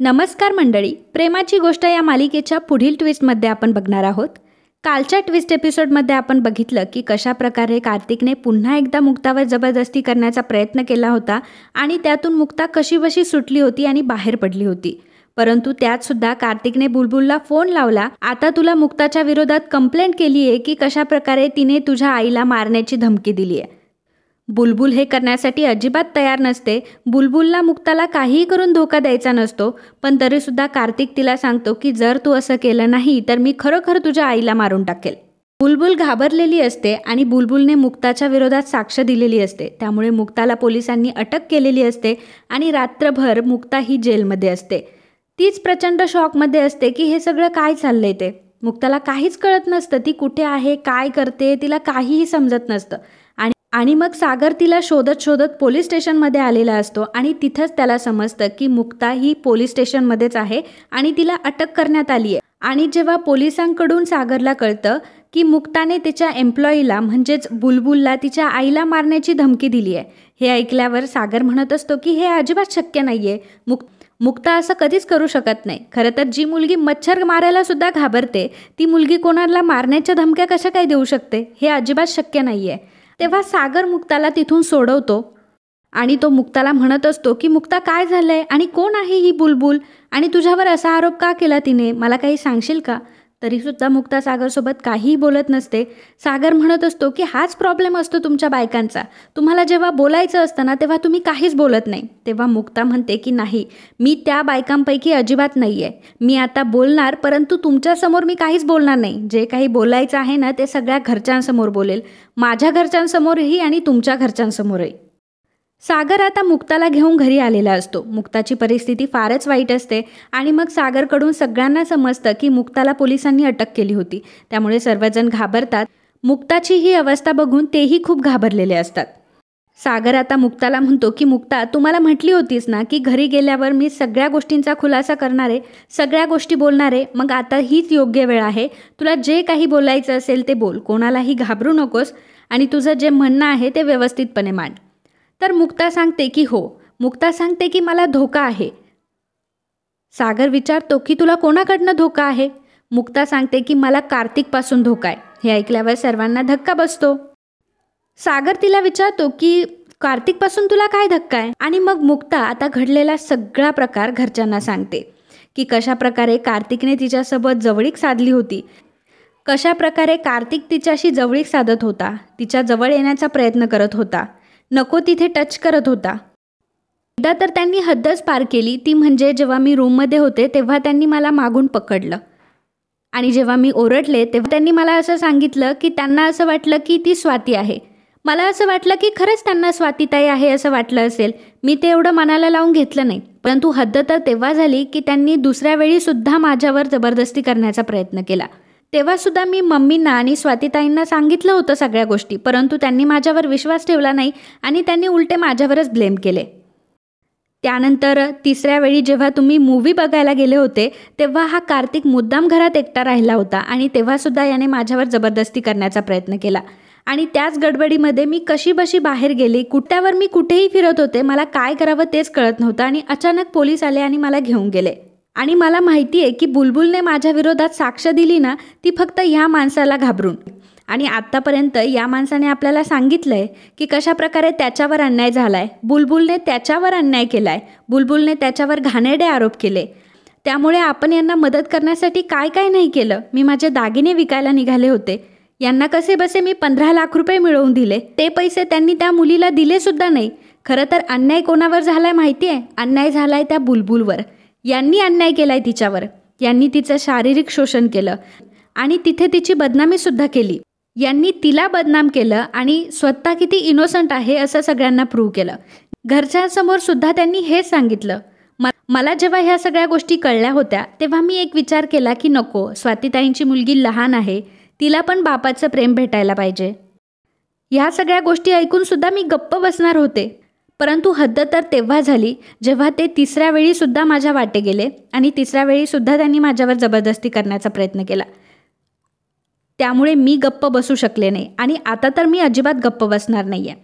नमस्कार मंडळी, प्रेमाची गोष्ट या मालिकेच्या पुढील ट्विस्टमध्ये आपण बघणार आहोत. कालच्या ट्विस्ट एपिसोडमध्ये आपण बघितलं की कशा प्रकारे कार्तिकने पुन्हा एकदा मुक्तावर जबरदस्ती करण्याचा प्रयत्न केला होता आणि त्यातून मुक्ता कशीबशी सुटली होती आणि बाहेर पडली होती. परंतु त्यात सुद्धा कार्तिकने बुलबुलला फोन लावला. आता तुला मुक्ताच्या विरोधात कंप्लेंट केली आहे की कशा प्रकारे तिने तुझ्या आईला मारण्याची धमकी दिली आहे. बुलबुल हे करण्यासाठी अजिबात तयार नसते. बुलबुलला मुक्ताला काहीही करून धोका द्यायचा नसतो, पण तरीसुद्धा कार्तिक तिला सांगतो की जर तू असं केलं नाही तर मी खरोखर तुझ्या आईला मारून टाकेल. बुलबुल घाबरलेली असते आणि बुलबुलने मुक्ताच्या विरोधात साक्ष दिलेली असते. त्यामुळे मुक्ताला पोलिसांनी अटक केलेली असते आणि रात्रभर मुक्ता ही जेलमध्ये असते. तीच प्रचंड शॉकमध्ये असते की हे सगळं काय चाललंय ते. मुक्ताला काहीच कळत नसतं, ती कुठे आहे, काय करते, तिला काहीही समजत नसतं. आणि मग सागर तिला शोधत शोधत पोलीस स्टेशनमध्ये आलेला असतो आणि तिथंच त्याला समजतं की मुक्ता ही पोलीस स्टेशनमध्येच आहे आणि तिला अटक करण्यात आली आहे. आणि जेव्हा पोलिसांकडून सागरला कळतं की मुक्ताने तिच्या एम्प्लॉईला म्हणजेच बुलबुलला तिच्या आईला मारण्याची धमकी दिली आहे, हे ऐकल्यावर सागर म्हणत असतो की हे अजिबात शक्य नाही आहे. मुक्ता असं कधीच करू शकत नाही. खरं तर जी मुलगी मच्छर मारायला सुद्धा घाबरते ती मुलगी कोणाला मारण्याच्या धमक्या कशा काय देऊ शकते, हे अजिबात शक्य नाही आहे. तेव्हा सागर मुक्ताला तिथून सोडवतो आणि तो मुक्ताला म्हणत असतो की मुक्ता काय झालंय आणि कोण आहे ही बुलबुल आणि तुझ्यावर असा आरोप का केला तिने, मला काही सांगशील का. तरीसुद्धा मुक्ता सागरसोबत काहीही बोलत नसते. सागर म्हणत असतो की हाच प्रॉब्लेम असतो तुमच्या बायकांचा, तुम्हाला जेव्हा बोलायचं असतं ना तेव्हा तुम्ही काहीच बोलत नाही. तेव्हा मुक्ता म्हणते की नाही, मी त्या बायकांपैकी अजिबात नाही आहे. मी आता बोलणार, परंतु तुमच्यासमोर मी काहीच बोलणार नाही. जे काही बोलायचं आहे ना ते सगळ्या घरच्यांसमोर बोलेल, माझ्या घरच्यांसमोरही आणि तुमच्या घरच्यांसमोरही. सागर आता मुक्ताला घेऊन घरी आलेला असतो. मुक्ताची परिस्थिती फारच वाईट असते आणि मग सागरकडून सगळ्यांना समजतं की मुक्ताला पोलिसांनी अटक केली होती. त्यामुळे सर्वजण घाबरतात. मुक्ताची ही अवस्था बघून तेही खूप घाबरलेले असतात. सागर आता मुक्ताला म्हणतो की मुक्ता, तू मला म्हटली होतीस ना की घरी गेल्यावर मी सगळ्या गोष्टींचा खुलासा करणार आहे, सगळ्या गोष्टी बोलणार आहे. मग आता हीच योग्य वेळ आहे. तुला जे काही बोलायचं असेल ते बोल, कोणालाही घाबरू नकोस आणि तुझं जे म्हणणं आहे ते व्यवस्थितपणे मांड. तर मुक्ता सांगते की हो. मुक्ता सांगते की मला धोका आहे. सागर विचारतो की तुला कोणाकडनं धोका आहे. मुक्ता सांगते की मला कार्तिकपासून धोका आहे. हे ऐकल्यावर सर्वांना धक्का बसतो. सागर तिला विचारतो की कार्तिकपासून तुला काय धक्का आहे. आणि मग मुक्ता आता घडलेला सगळा प्रकार घरच्यांना सांगते की कशा प्रकारे कार्तिकने तिच्यासोबत जवळीक साधली होती, कशा प्रकारे कार्तिक तिच्याशी जवळीक साधत होता, तिच्या जवळ येण्याचा प्रयत्न करत होता, नको तिथे टच करत होता. एकदा तर त्यांनी हद्दच पार केली, ती म्हणजे जेव्हा मी रूममध्ये होते तेव्हा त्यांनी मला मागून पकडलं आणि जेव्हा मी ओरडले तेव्हा त्यांनी मला असं सांगितलं की त्यांना असं वाटलं की ती स्वाती आहे. मला असं वाटलं की खरंच त्यांना स्वातीताई आहे असं वाटलं असेल. मी ते एवढं मनाला लावून घेतलं नाही. परंतु हद्द तर तेव्हा झाली की त्यांनी दुसऱ्या वेळीसुद्धा माझ्यावर जबरदस्ती करण्याचा प्रयत्न केला. तेव्हासुद्धा मी मम्मींना आणि स्वातीताईंना सांगितलं होतं सगळ्या गोष्टी, परंतु त्यांनी माझ्यावर विश्वास ठेवला नाही आणि त्यांनी उलटे माझ्यावरच ब्लेम केले. त्यानंतर तिसऱ्या वेळी जेव्हा तुम्ही मूव्ही बघायला गेले होते तेव्हा हा कार्तिक मुद्दाम घरात एकटा राहिला होता आणि तेव्हासुद्धा याने माझ्यावर जबरदस्ती करण्याचा प्रयत्न केला. आणि त्याच गडबडीमध्ये मी कशीबशी बाहेर गेले. कुठ्यावर मी कुठेही फिरत होते, मला काय करावं तेच कळत नव्हतं आणि अचानक पोलीस आले आणि मला घेऊन गेले. आणि मला माहिती आहे की बुलबुलने माझ्या विरोधात साक्ष दिली ना ती फक्त ह्या माणसाला घाबरून. आणि आत्तापर्यंत या माणसाने आपल्याला सांगितलं आहे की कशा प्रकारे त्याच्यावर अन्याय झाला आहे. बुलबुलने त्याच्यावर अन्याय केला आहे, बुलबुलने त्याच्यावर घाणेरडे आरोप केले. त्यामुळे आपण यांना मदत करण्यासाठी काय काय नाही केलं. मी माझे दागिने विकायला निघाले होते, यांना कसे बसे मी 15 लाख रुपये मिळवून दिले. ते पैसे त्यांनी त्या मुलीला दिलेसुद्धा नाही. खरं तर अन्याय कोणावर झाला आहे माहिती आहे? अन्याय झाला आहे त्या बुलबुलवर. यांनी अन्याय केला आहे तिच्यावर. यांनी तिचं शारीरिक शोषण केलं आणि तिथे तिची बदनामीसुद्धा केली. यांनी तिला बदनाम केलं आणि स्वतः किती इनोसंट आहे असं सगळ्यांना प्रूव्ह केलं. घरच्यांसमोर सुद्धा त्यांनी हेच सांगितलं. मला जेव्हा ह्या सगळ्या गोष्टी कळल्या होत्या तेव्हा मी एक विचार केला की नको, स्वातीताईंची मुलगी लहान आहे, तिला पण बापाचं प्रेम भेटायला पाहिजे. ह्या सगळ्या गोष्टी ऐकून सुद्धा मी गप्प बसणार होते. परंतु हद्द तर तेव्हा झाली जेव्हा ते तिसऱ्या वेळीसुद्धा माझ्या वाटे गेले आणि तिसऱ्या वेळीसुद्धा त्यांनी माझ्यावर जबरदस्ती करण्याचा प्रयत्न केला. त्यामुळे मी गप्प बसू शकले नाही आणि आता तर मी अजिबात गप्प बसणार नाही आहे.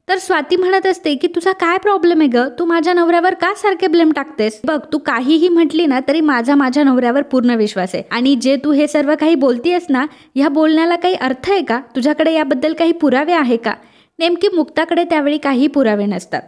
तर स्वाती म्हणत असते की तुझा काय प्रॉब्लेम आहे ग, तू माझ्या नवऱ्यावर का सारखे ब्लेम टाकतेस? बघ, तू काहीही म्हटली ना तरी माझ्या नवऱ्यावर पूर्ण विश्वास आहे, आणि जे तू हे सर्व काही बोलतीयस ना, ह्या बोलण्याला काही अर्थ आहे का? तुझ्याकडे याबद्दल काही पुरावे आहे का? नेमकी मुक्ताकडे त्यावेळी काही पुरावे नसतात.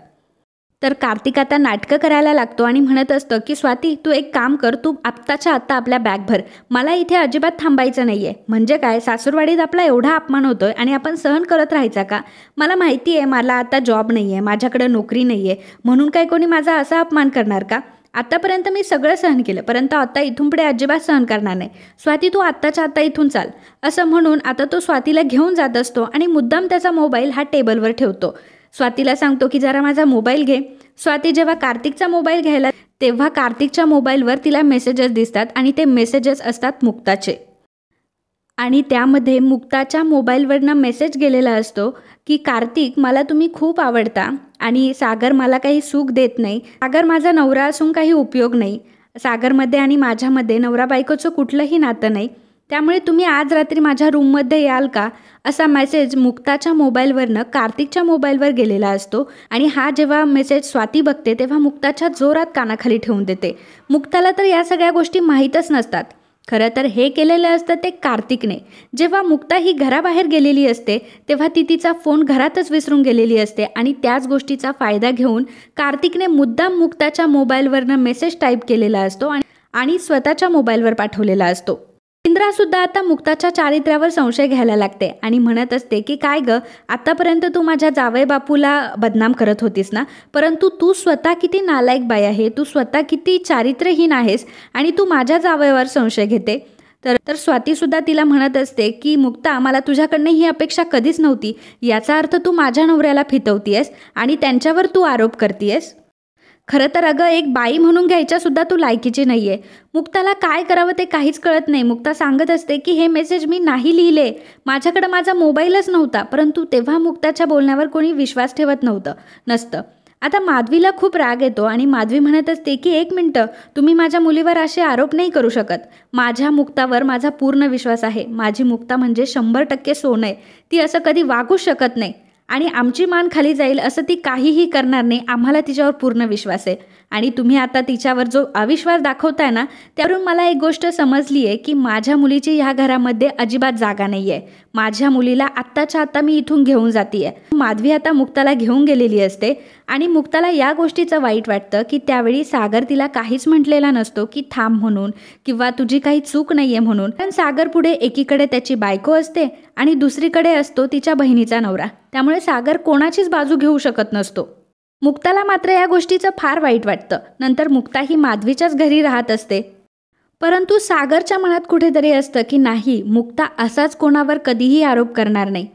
तर कार्तिक आता नाटकं करायला लागतो आणि म्हणत असतं की स्वाती, तू एक काम कर, तू आत्ताच्या आत्ता आपल्या बॅग भर, मला इथे अजिबात थांबायचं नाही आहे. म्हणजे काय, सासूरवाडीत आपला एवढा अपमान होतोय आणि आपण सहन करत राहायचा का? मला माहिती आहे मला आता जॉब नाही आहे, माझ्याकडे नोकरी नाही आहे, म्हणून काय कोणी माझा असा अपमान करणार का? आतापर्यंत मी सगळं सहन केलं, परंतु आता इथून पुढे अजिबात सहन करणार नाही. स्वाती, तू आत्ताच्या आत्ता इथून चाल. असं म्हणून आता तो स्वातीला घेऊन जात असतो आणि मुद्दाम त्याचा मोबाईल हा टेबलवर ठेवतो. स्वातीला सांगतो की जरा माझा मोबाईल घे. स्वाती जेव्हा कार्तिकचा मोबाईल घ्यायला तेव्हा कार्तिकच्या मोबाईलवर तिला मेसेजेस दिसतात आणि ते मेसेजेस असतात मुक्ताचे. आणि त्यामध्ये मुक्ताच्या मोबाईलवरनं मेसेज गेलेला असतो की कार्तिक, मला तुम्ही खूप आवडता आणि सागर मला काही सुख देत नाही. सागर माझा नवरा असून काही उपयोग नाही. सागरमध्ये आणि माझ्यामध्ये नवरा बायकोचं कुठलंही नातं नाही. त्यामुळे तुम्ही आज रात्री माझ्या रूममध्ये याल का? असा मेसेज मुक्ताच्या मोबाईलवरनं कार्तिकच्या मोबाईलवर गेलेला असतो. आणि हा जेव्हा मेसेज स्वाती बघते तेव्हा मुक्ताच्या जोरात कानाखाली ठेवून देते. मुक्ताला तर या सगळ्या गोष्टी माहीतच नसतात. खरं तर हे केलेलं असतं ते कार्तिकने. जेव्हा मुक्ता ही घराबाहेर गेलेली असते तेव्हा ती तिचा फोन घरातच विसरून गेलेली असते आणि त्याच गोष्टीचा फायदा घेऊन कार्तिकने मुद्दाम मुक्ताच्या मोबाईलवरनं मेसेज टाईप केलेला असतो आणि स्वतःच्या मोबाईलवर पाठवलेला असतो. इंद्रासुद्धा आता मुक्ताच्या चारित्र्यावर संशय घ्यायला लागते आणि म्हणत असते की काय ग, आतापर्यंत तू माझ्या जावई बापूला बदनाम करत होतीस ना, परंतु तू स्वतः किती नालायक बाई आहे, तू स्वतः किती चारित्र्यहीन आहेस आणि तू माझ्या जावयावर संशय घेते. तर स्वातीसुद्धा तिला म्हणत असते की मुक्ता, मला तुझ्याकडनं ही अपेक्षा कधीच नव्हती. याचा अर्थ तू माझ्या नवऱ्याला फितवतीयस आणि त्यांच्यावर तू आरोप करतीयस. खरं तर अगं, एक बाई म्हणून घ्यायच्या सुद्धा तू लायकीची नाही आहे. मुक्ताला काय करावं ते काहीच कळत नाही. मुक्ता सांगत असते की हे मेसेज मी नाही लिहिले, माझ्याकडं माझा मोबाईलच नव्हता. परंतु तेव्हा मुक्ताच्या बोलण्यावर कोणी विश्वास ठेवत नसतं. आता माधवीला खूप राग येतो आणि माधवी म्हणत असते की एक मिनटं, तुम्ही माझ्या मुलीवर असे आरोप नाही करू शकत. माझ्या मुक्तावर माझा पूर्ण विश्वास आहे. माझी मुक्ता म्हणजे 100% सोनं आहे. ती असं कधी वागू शकत नाही आणि आमची मान खाली जाईल असं ती काहीही करणार नाही. आम्हाला तिच्यावर पूर्ण विश्वास आहे. आणि तुम्ही आता तिच्यावर जो अविश्वास दाखवताय ना, त्यावरून मला एक गोष्ट समजली आहे की माझ्या मुलीची ह्या घरामध्ये अजिबात जागा नाही आहे. माझ्या मुलीला आत्ताच्या आत्ता मी इथून घेऊन जाते. माधवी आता मुक्ताला घेऊन गेलेली असते आणि मुक्ताला या गोष्टीचं वाईट वाटतं की त्यावेळी सागर तिला काहीच म्हटलेला नसतो की थांब म्हणून किंवा तुझी काही चूक नाही आहे म्हणून. पण सागर पुढे एकीकडे त्याची बायको असते आणि दुसरीकडे असतो तिच्या बहिणीचा नवरा. त्यामुळे सागर कोणाचीच बाजू घेऊ शकत नसतो. मुक्ताला मात्र या गोष्टीचं फार वाईट वाटतं. नंतर मुक्ता ही माधवीच्याच घरी राहत असते. परंतु सागरच्या मनात कुठेतरी असतं की नाही, मुक्ता असाच कोणावर कधीही आरोप करणार नाही.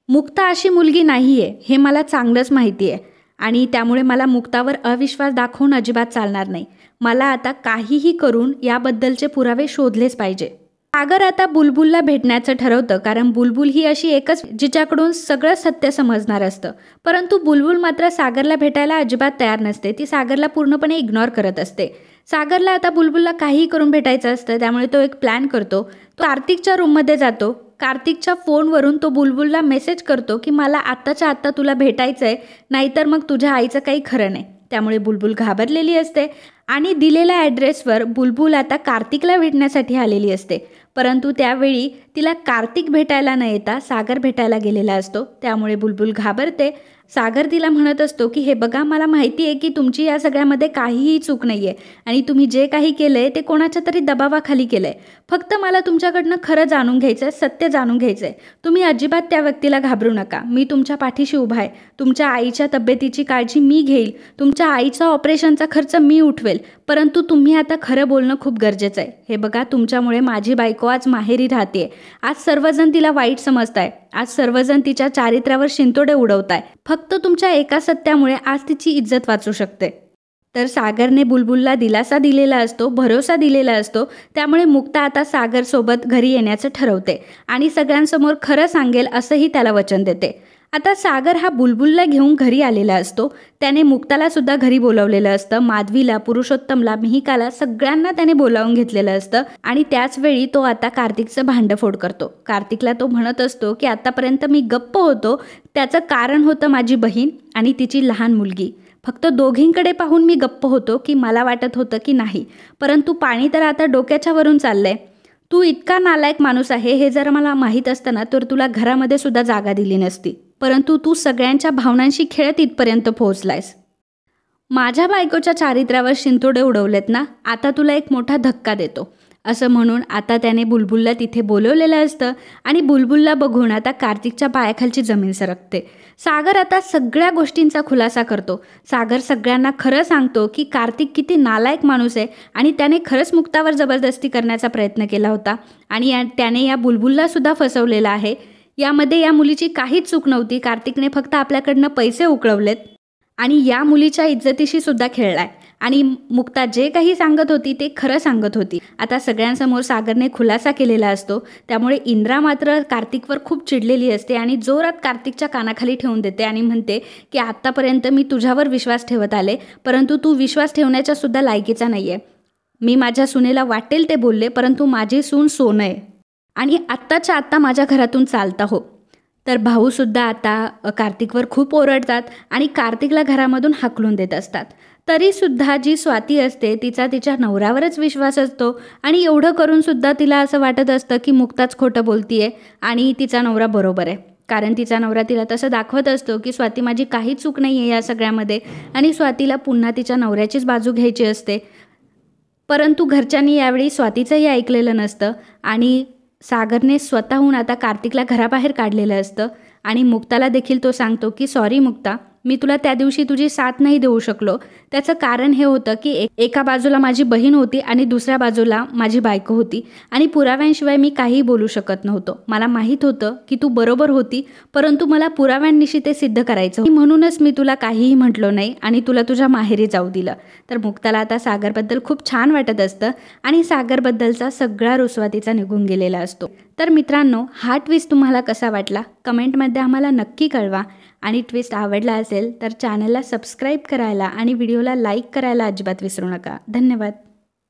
मुक्ता अशी मुलगी नाही आहे हे मला चांगलंच माहिती आहे आणि त्यामुळे मला मुक्तावर अविश्वास दाखवून अजिबात चालणार नाही. मला आता काहीही करून याबद्दलचे पुरावे शोधलेच पाहिजे. सागर आता बुलबुलला भेटण्याचं ठरवतं, कारण बुलबुल ही अशी एकच जिच्याकडून सगळं सत्य समजणार असतं. परंतु बुलबुल मात्र सागरला भेटायला अजिबात तयार नसते. ती सागरला पूर्णपणे इग्नोर करत असते. सागरला आता बुलबुलला काहीही करून भेटायचं असतं. त्यामुळे तो एक प्लॅन करतो. तो कार्तिकच्या रूममध्ये जातो. कार्तिकच्या फोनवरून तो बुलबुलला मेसेज करतो की मला आत्ताच्या आत्ता तुला भेटायचं आहे, नाहीतर मग तुझ्या आईचं काही खरं नाही. त्यामुळे बुलबुल घाबरलेली असते आणि दिलेल्या ॲड्रेसवर बुलबुल आता कार्तिकला भेटण्यासाठी आलेली असते. परंतु त्यावेळी तिला कार्तिक भेटायला न येता सागर भेटायला गेलेला असतो. त्यामुळे बुलबुल घाबरते. सागर तिला म्हणत असतो की हे बघा, मला माहिती आहे की तुमची या सगळ्यामध्ये काहीही चूक नाही आहे आणि तुम्ही जे काही केलं आहे ते कोणाच्या तरी दबावाखाली केलं आहे. फक्त मला तुमच्याकडनं खरं जाणून घ्यायचं आहे, सत्य जाणून घ्यायचं आहे. तुम्ही अजिबात त्या व्यक्तीला घाबरू नका. मी तुमच्या पाठीशी उभा आहे. तुमच्या आईच्या तब्येतीची काळजी मी घेईल. तुमच्या आईचा ऑपरेशनचा खर्च मी उठवेल. परंतु तुम्ही आता खरं बोलणं खूप गरजेचं आहे. हे बघा, तुमच्यामुळे माझी बायको आज माहेरी राहते. आज सर्वजण तिला वाईट समजताय. आज सर्वजण तिच्या चारित्र्यावर शिंतोडे उडवताय. फक्त तुमच्या एका सत्यामुळे आज तिची इज्जत वाचू शकते. तर सागरने बुलबुलला दिलासा दिलेला असतो, भरोसा दिलेला असतो. त्यामुळे मुक्ता आता सागरसोबत घरी येण्याचं ठरवते आणि सगळ्यांसमोर खरं सांगेल असंही त्याला वचन देते. आता सागर हा बुलबुलला घेऊन घरी आलेला असतो. त्याने मुक्ताला सुद्धा घरी बोलावलेलं असतं. माधवीला, पुरुषोत्तमला, मिहिकाला सगळ्यांना त्याने बोलावून घेतलेलं असतं आणि त्याच वेळी तो आता कार्तिकचं भांडफोड करतो. कार्तिकला तो म्हणत असतो की आतापर्यंत मी गप्प होतो, त्याचं कारण होतं माझी बहीण आणि तिची लहान मुलगी. फक्त दोघींकडे पाहून मी गप्प होतो की मला वाटत होतं की नाही, परंतु पाणी तर आता डोक्याच्या वरून चाललंय. तू इतका नालायक माणूस आहे हे जर मला माहीत असतं ना तर तुला घरामध्ये सुद्धा जागा दिली नसती, परंतु तू सगळ्यांच्या भावनांशी खेळत इथपर्यंत पोहोचलायस. माझ्या बायकोच्या चारित्र्यावर शिंतोडे उडवलेत ना, आता तुला एक मोठा धक्का देतो, असं म्हणून आता त्याने बुलबुलला तिथे बोलवलेलं असतं आणि बुलबुलला बघून आता कार्तिकच्या पायाखालची जमीन सरकते. सागर आता सगळ्या गोष्टींचा खुलासा करतो. सागर सगळ्यांना खरं सांगतो की कार्तिक किती नालायक माणूस आहे आणि त्याने खरंच मुक्तावर जबरदस्ती करण्याचा प्रयत्न केला होता आणि त्याने या बुलबुलला सुद्धा फसवलेलं आहे. यामध्ये या मुलीची काहीच चूक नव्हती. कार्तिकने फक्त आपल्याकडनं पैसे उकळवलेत आणि या मुलीच्या इज्जतीशी सुद्धा खेळलाय आणि मुक्ता जे काही सांगत होती ते खरं सांगत होती. आता सगळ्यांसमोर सागरने खुलासा केलेला असतो. त्यामुळे इंद्रा मात्र कार्तिकवर खूप चिडलेली असते आणि जोरात कार्तिकच्या कानाखाली ठेवून देते आणि म्हणते की आत्तापर्यंत मी तुझ्यावर विश्वास ठेवत आले, परंतु तू विश्वास ठेवण्याच्या सुद्धा लायकीचा नाही आहे. मी माझ्या सुनेला वाटेल ते बोलले, परंतु माझी सून सोनं आहे आणि आत्ताच्या आत्ता माझ्या घरातून चालता हो. तर भाऊसुद्धा आता कार्तिकवर खूप ओरडतात आणि कार्तिकला घरामधून हाकलून देत असतात. तरीसुद्धा जी स्वाती असते तिचा तिच्या नवऱ्यावरच विश्वास असतो आणि एवढं करूनसुद्धा तिला असं वाटत असतं की मुक्ताच खोटं बोलतीये आणि तिचा नवरा बरोबर आहे. कारण तिचा नवरा तिला तसं दाखवत असतो की स्वाती माझी काही चूक नाही आहे या सगळ्यामध्ये आणि स्वातीला पुन्हा तिच्या नवऱ्याचीच बाजू घ्यायची असते. परंतु घरच्यांनी यावेळी स्वातीचंही ऐकलेलं नसतं आणि सागरने स्वतःहून आता कार्तिकला घराबाहेर काढलेलं असतं आणि मुक्ताला देखील तो सांगतो की सॉरी मुक्ता, मी तुला त्या दिवशी तुझी साथ नाही देऊ शकलो. त्याचं कारण हे होतं की एका बाजूला माझी बहीण होती आणि दुसऱ्या बाजूला माझी बायको होती आणि पुराव्यांशिवाय मी काहीही बोलू शकत नव्हतो. मला माहीत होतं की तू बरोबर होती, परंतु मला पुराव्यांनिशी ते सिद्ध करायचं, म्हणूनच मी तुला काहीही म्हटलो नाही आणि तुला तुझ्या माहेरी जाऊ दिलं. तर मुक्ताला आता सागरबद्दल खूप छान वाटत असतं आणि सागरबद्दलचा सगळा रुसवा तिचा निघून गेलेला असतो. तर मित्रांनो, हा ट्विस्ट तुम्हाला कसा वाटला कमेंटमध्ये आम्हाला नक्की कळवा आणि ट्विस्ट आवडला असेल तर चॅनलला सबस्क्राईब करायला आणि व्हिडिओला लाईक करायला अजिबात विसरू नका. धन्यवाद.